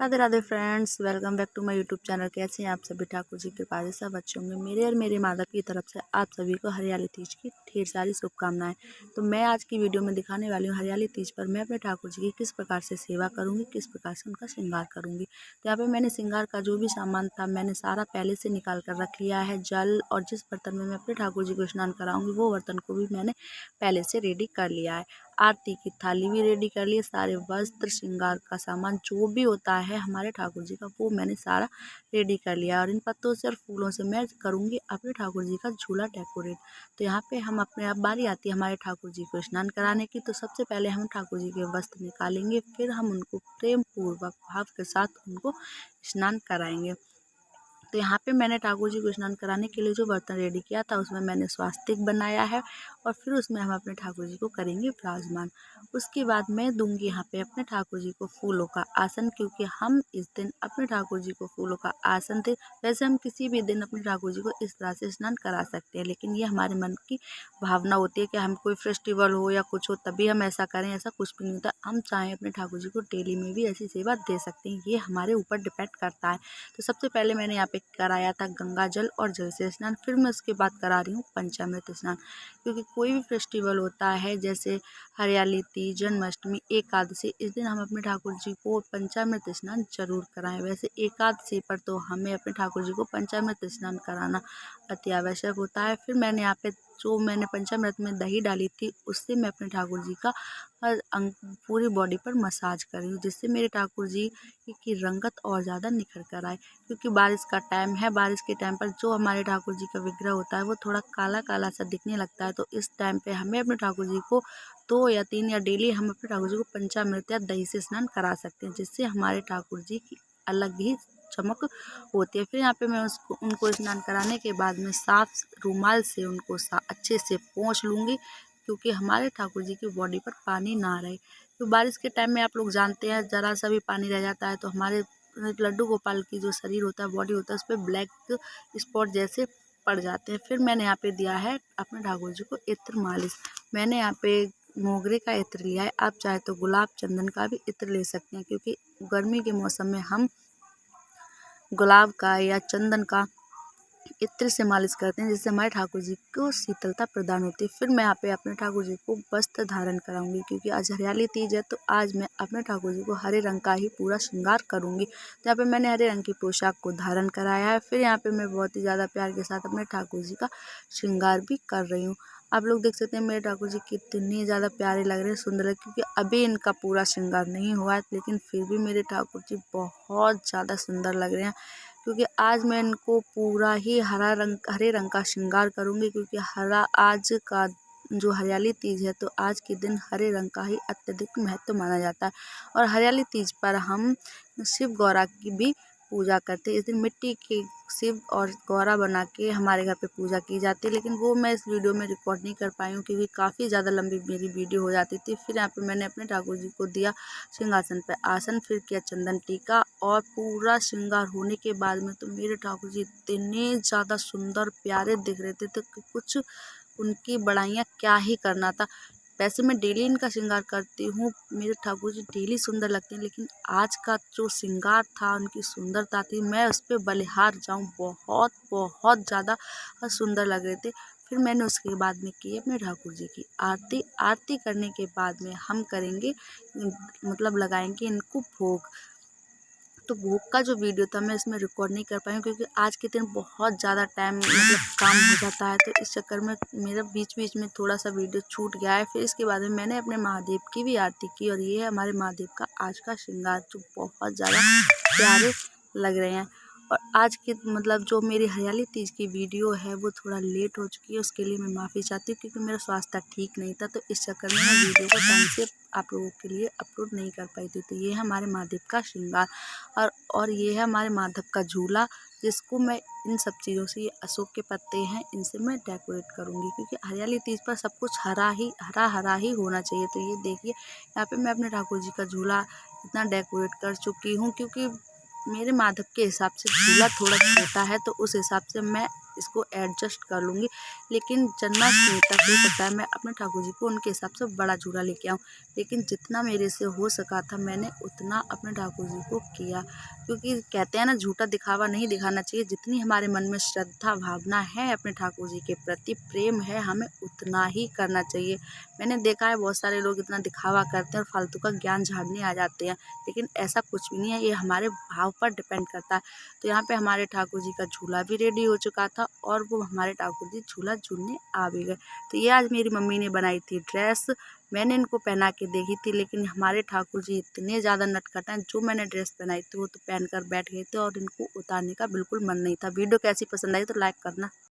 Radhe Radhe friends, welcome back to my YouTube channel. कैसे हैं आप सभी? ठाकुर जी की कृपा से सब अच्छे होंगे। मेरे और मेरे माता की तरफ से आप सभी को हरियाली तीज की ढेर सारी शुभकामनाएं। तो मैं आज की वीडियो में दिखाने वाली हूँ हरियाली तीज पर मैं अपने ठाकुर जी की किस प्रकार से सेवा करूँगी, किस प्रकार से उनका श्रृंगार करूँगी। तो यहाँ पर मैंने श्रृंगार का जो भी सामान था मैंने सारा पहले से निकाल कर रख लिया है। जल और जिस बर्तन में मैं अपने ठाकुर जी को स्नान कराऊँगी वो बर्तन को भी मैंने पहले से रेडी कर लिया है। आरती की थाली भी रेडी कर ली, सारे वस्त्र श्रृंगार का सामान जो भी होता है हमारे ठाकुर जी का वो मैंने सारा रेडी कर लिया। और इन पत्तों से और फूलों से मैं करूँगी अपने ठाकुर जी का झूला डेकोरेट। तो यहाँ पे हम अपने अब बारी आती है हमारे ठाकुर जी को स्नान कराने की। तो सबसे पहले हम ठाकुर जी के वस्त्र निकालेंगे, फिर हम उनको प्रेम पूर्वक भाव के साथ उनको स्नान कराएंगे। तो यहाँ पे मैंने ठाकुर जी को स्नान कराने के लिए जो बर्तन रेडी किया था उसमें मैंने स्वास्तिक बनाया है और फिर उसमें हम अपने ठाकुर जी को करेंगे विराजमान। उसके बाद मैं दूंगी यहाँ पे अपने ठाकुर जी को फूलों का आसन, क्योंकि हम इस दिन अपने ठाकुर जी को फूलों का आसन थे। वैसे हम किसी भी दिन अपने ठाकुर जी को इस तरह से स्नान करा सकते हैं, लेकिन ये हमारे मन की भावना होती है कि हम कोई फेस्टिवल हो या कुछ हो तभी हम ऐसा करें। ऐसा कुछ भी नहीं होता। हम चाहें अपने ठाकुर जी को डेली में भी ऐसी सेवा दे सकते हैं, ये हमारे ऊपर डिपेंड करता है। तो सबसे पहले मैंने यहाँ पे कराया था गंगा जल और जल से स्नान, फिर मैं उसके बाद करा रही हूँ पंचामृत स्नान। क्योंकि कोई भी फेस्टिवल होता है जैसे हरियाली तीज, जन्माष्टमी, एकादशी, इस दिन हम अपने ठाकुर जी को पंचामृत स्नान जरूर कराएं। वैसे एकादशी पर तो हमें अपने ठाकुर जी को पंचामृत स्नान कराना अति आवश्यक होता है। फिर मैंने यहाँ पे जो मैंने पंचामृत में दही डाली थी उससे मैं अपने ठाकुर जी का हर अंग पूरी बॉडी पर मसाज कर रही हूँ, जिससे मेरे ठाकुर जी की रंगत और ज़्यादा निखर कर आए। क्योंकि बारिश का टाइम है, बारिश के टाइम पर जो हमारे ठाकुर जी का विग्रह होता है वो थोड़ा काला काला सा दिखने लगता है। तो इस टाइम पे हमें अपने ठाकुर जी को 2 या 3 या डेली हम अपने ठाकुर जी को पंचामृत या दही से स्नान करा सकते हैं, जिससे हमारे ठाकुर जी की अलग ही चमक होती है। फिर यहाँ पे मैं उनको स्नान कराने के बाद में साफ रुमाल से उनको अच्छे से पोंछ लूँगी, क्योंकि हमारे ठाकुर जी की बॉडी पर पानी ना रहे। तो बारिश के टाइम में आप लोग जानते हैं ज़रा सा भी पानी रह जाता है तो हमारे लड्डू गोपाल की जो शरीर होता है, बॉडी होता है, उस पर ब्लैक स्पॉट जैसे पड़ जाते हैं। फिर मैंने यहाँ पे दिया है अपने ठाकुर जी को इत्र मालिश। मैंने यहाँ पे मोगरे का इत्र लिया है, आप चाहे तो गुलाब चंदन का भी इत्र ले सकते हैं, क्योंकि गर्मी के मौसम में हम गुलाब का या चंदन का इत्र से मालिश करते हैं, जिससे हमारे ठाकुर जी को शीतलता प्रदान होती है। फिर मैं यहाँ पे अपने ठाकुर जी को वस्त्र धारण कराऊंगी, क्योंकि आज हरियाली तीज है तो आज मैं अपने ठाकुर जी को हरे रंग का ही पूरा श्रृंगार करूंगी। तो यहाँ पे मैंने हरे रंग की पोशाक को धारण कराया है। फिर यहाँ पे मैं बहुत ही ज़्यादा प्यार के साथ अपने ठाकुर जी का श्रृंगार भी कर रही हूँ। आप लोग देख सकते हैं मेरे ठाकुर जी कितने ज़्यादा प्यारे लग रहे हैं, सुंदर लग, क्योंकि अभी इनका पूरा श्रृंगार नहीं हुआ है, लेकिन फिर भी मेरे ठाकुर जी बहुत ज़्यादा सुंदर लग रहे हैं। क्योंकि आज मैं इनको पूरा ही हरे रंग का श्रृंगार करूँगी, क्योंकि हरा आज का जो हरियाली तीज है तो आज के दिन हरे रंग का ही अत्यधिक महत्व माना जाता है। और हरियाली तीज पर हम शिव गौरा की भी पूजा करते हैं। इस दिन मिट्टी के शिव और गौरा बना के हमारे घर पे पूजा की जाती है, लेकिन वो मैं इस वीडियो में रिकॉर्ड नहीं कर पाई हूँ क्योंकि काफ़ी ज़्यादा लंबी मेरी वीडियो हो जाती थी। फिर यहाँ पे मैंने अपने ठाकुर जी को दिया सिंहासन पर आसन, फिर किया चंदन टीका, और पूरा श्रृंगार होने के बाद में तो मेरे ठाकुर जी इतने ज़्यादा सुंदर प्यारे दिख रहे थे तो कुछ उनकी बड़ाइयाँ क्या ही करना था। वैसे मैं डेली इनका श्रृंगार करती हूँ, मेरे ठाकुर जी डेली सुंदर लगते हैं, लेकिन आज का जो श्रृंगार था, उनकी सुंदरता थी, मैं उस पर बलिहार जाऊँ, बहुत बहुत ज़्यादा सुंदर लग रहे थे। फिर मैंने उसके बाद में की अपने ठाकुर जी की आरती। आरती करने के बाद में हम करेंगे मतलब लगाएंगे इनको भोग। तो भोग का जो वीडियो था मैं इसमें रिकॉर्ड नहीं कर पाई हूँ, क्योंकि आज के दिन बहुत ज़्यादा टाइम काम हो जाता है, तो इस चक्कर में मेरा बीच बीच में थोड़ा सा वीडियो छूट गया है। फिर इसके बाद में मैंने अपने महादेव की भी आरती की, और ये है हमारे महादेव का आज का श्रृंगार जो बहुत ज़्यादा प्यारे लग रहे हैं। और आज के जो मेरी हरियाली तीज की वीडियो है वो थोड़ा लेट हो चुकी है, उसके लिए मैं माफ़ी चाहती हूँ, क्योंकि मेरा स्वास्थ्य ठीक नहीं था, तो इस चक्कर में मैं वीडियो को टाइम से आप लोगों के लिए अपलोड नहीं कर पाई थी। तो ये है हमारे महादेव का श्रृंगार, और ये है हमारे माधव का झूला, जिसको मैं इन सब चीज़ों से, ये अशोक के पत्ते हैं, इनसे मैं डेकोरेट करूँगी, क्योंकि हरियाली तीज पर सब कुछ हरा हरा ही होना चाहिए। तो ये देखिए यहाँ पे मैं अपने ठाकुर जी का झूला इतना डेकोरेट कर चुकी हूँ, क्योंकि मेरे माधव के हिसाब से झूला थोड़ा छोटा है, तो उस हिसाब से मैं इसको एडजस्ट कर लूँगी। लेकिन जन्माष्टमी तक हो सकता है मैं अपने ठाकुर जी को उनके हिसाब से बड़ा झूला लेके आऊँ, लेकिन जितना मेरे से हो सका था मैंने उतना अपने ठाकुर जी को किया। क्योंकि कहते हैं ना, झूठा दिखावा नहीं दिखाना चाहिए। जितनी हमारे मन में श्रद्धा भावना है अपने ठाकुर जी के प्रति, प्रेम है, हमें उतना ही करना चाहिए। मैंने देखा है बहुत सारे लोग इतना दिखावा करते हैं और फालतू का ज्ञान झाड़ने आ जाते हैं, लेकिन ऐसा कुछ भी नहीं है। ये हमारे भाव पर डिपेंड करता है। तो यहाँ पे हमारे ठाकुर जी का झूला भी रेडी हो चुका था और वो हमारे ठाकुर जी झूला झूलने आ भी गए। तो ये आज मेरी मम्मी ने बनाई थी ड्रेस, मैंने इनको पहना के देखी थी, लेकिन हमारे ठाकुर जी इतने ज़्यादा नटखट हैं, जो मैंने ड्रेस पहनाई थी वो तो पहन कर बैठ गए थे और इनको उतारने का बिल्कुल मन नहीं था। वीडियो कैसी पसंद आई तो लाइक करना।